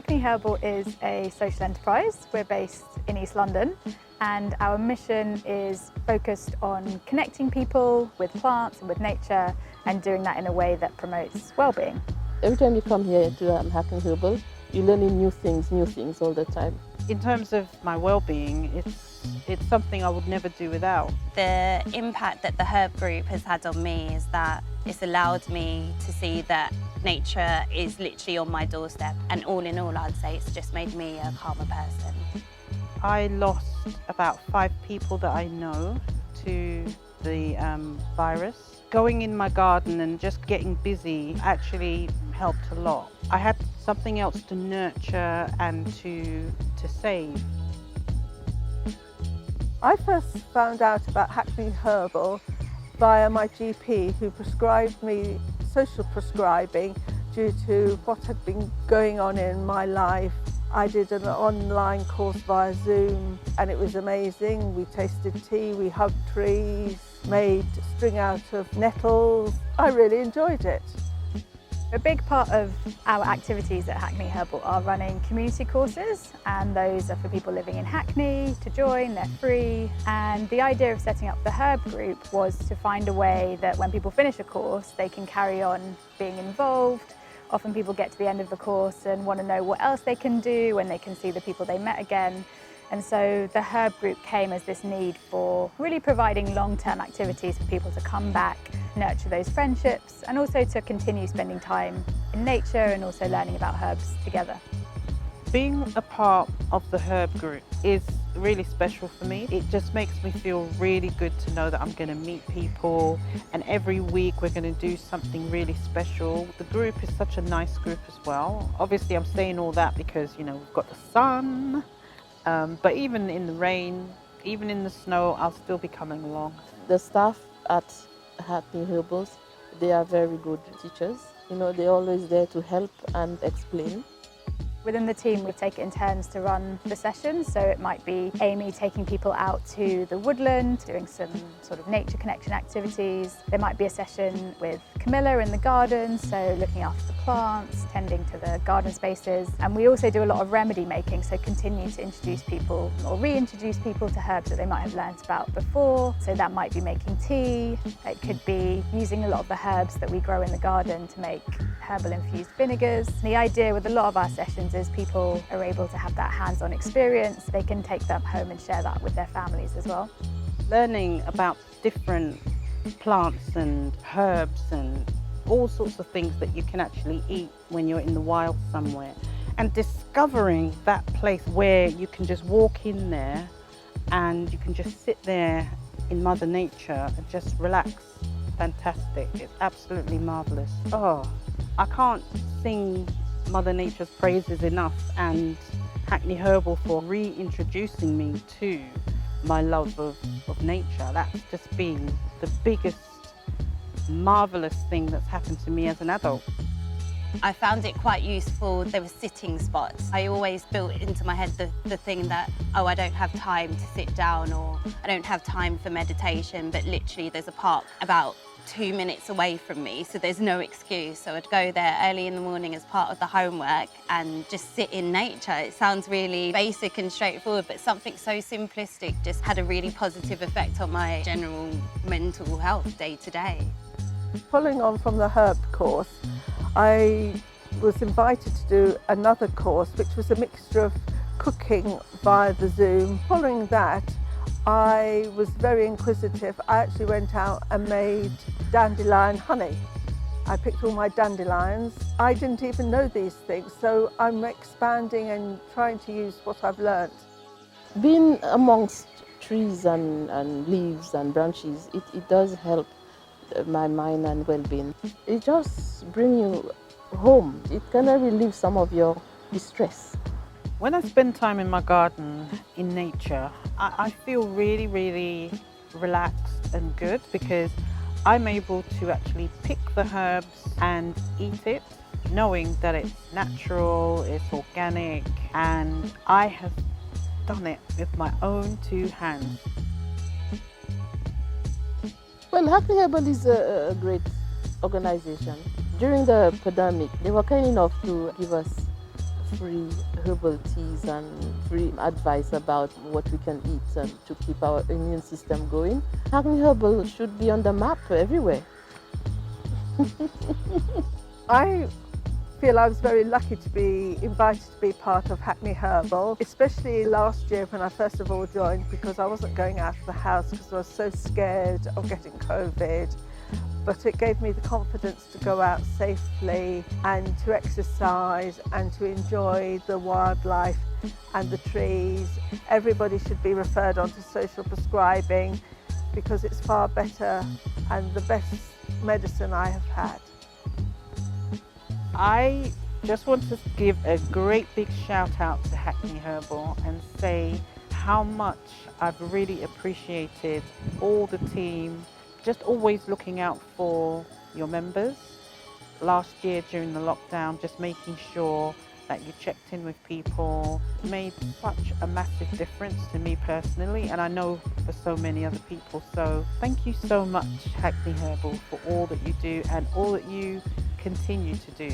Hackney Herbal is a social enterprise. We're based in East London and our mission is focused on connecting people with plants and with nature and doing that in a way that promotes well-being. Every time you come here to Hackney Herbal, you're learning new things all the time. In terms of my well-being, it's something I would never do without. The impact that the herb group has had on me is that it's allowed me to see that nature is literally on my doorstep, and all in all I'd say it's just made me a calmer person. I lost about 5 people that I know to the virus. Going in my garden and just getting busy actually helped a lot. I had something else to nurture and to save. I first found out about Hackney Herbal via my GP, who prescribed me social prescribing due to what had been going on in my life. I did an online course via Zoom and it was amazing. We tasted tea, we hugged trees, made string out of nettles. I really enjoyed it. A big part of our activities at Hackney Herbal are running community courses, and those are for people living in Hackney to join. They're free, and the idea of setting up the herb group was to find a way that when people finish a course they can carry on being involved. Often people get to the end of the course and want to know what else they can do when they can see the people they met again. And so the herb group came as this need for really providing long-term activities for people to come back, nurture those friendships, and also to continue spending time in nature and also learning about herbs together. Being a part of the herb group is really special for me. It just makes me feel really good to know that I'm going to meet people, and every week we're going to do something really special. The group is such a nice group as well. Obviously I'm saying all that because, you know, we've got the sun, but even in the rain, even in the snow, I'll still be coming along. The staff at Hackney Herbals, they are very good teachers. You know, they're always there to help and explain. Within the team, we take it in turns to run the sessions, so it might be Amy taking people out to the woodland, doing some sort of nature connection activities. There might be a session with Camilla in the garden, so looking after the plants, tending to the garden spaces. And we also do a lot of remedy making, so continue to introduce people or reintroduce people to herbs that they might have learnt about before. So that might be making tea, it could be using a lot of the herbs that we grow in the garden to make herbal infused vinegars. The idea with a lot of our sessions is people are able to have that hands-on experience. They can take that home and share that with their families as well. Learning about different plants and herbs and all sorts of things that you can actually eat when you're in the wild somewhere, and discovering that place where you can just walk in there and you can just sit there in Mother Nature and just relax. Fantastic. It's absolutely marvellous. Oh, I can't sing Mother Nature's praises enough, and Hackney Herbal for reintroducing me to my love of nature. That's just been the biggest marvellous thing that's happened to me as an adult. I found it quite useful. There were sitting spots. I always built into my head the thing that, oh, I don't have time to sit down, or I don't have time for meditation, but literally there's a park about 2 minutes away from me, so there's no excuse. So I'd go there early in the morning as part of the homework and just sit in nature. It sounds really basic and straightforward, but something so simplistic just had a really positive effect on my general mental health day to day. Following on from the herb course, I was invited to do another course which was a mixture of cooking via the Zoom. Following that, I was very inquisitive. I actually went out and made dandelion honey. I picked all my dandelions. I didn't even know these things, so I'm expanding and trying to use what I've learnt. Being amongst trees and leaves and branches, it does help my mind and well-being. It just brings you home. It can relieve some of your distress. When I spend time in my garden, in nature, I feel really, really relaxed and good, because I'm able to actually pick the herbs and eat it, knowing that it's natural, it's organic, and I have done it with my own 2 hands. Well, Hackney Herbal is a great organization. During the pandemic, they were kind enough to give us free herbal teas and free advice about what we can eat and to keep our immune system going. Hackney Herbal should be on the map everywhere. I feel I was very lucky to be invited to be part of Hackney Herbal, especially last year when I first of all joined, because I wasn't going out of the house because I was so scared of getting COVID. But it gave me the confidence to go out safely and to exercise and to enjoy the wildlife and the trees. Everybody should be referred on to social prescribing because it's far better and the best medicine I have had. I just want to give a great big shout out to Hackney Herbal and say how much I've really appreciated all the team, just always looking out for your members. Last year during the lockdown, just making sure that you checked in with people made such a massive difference to me personally, and I know for so many other people. So thank you so much, Hackney Herbal, for all that you do and all that you continue to do.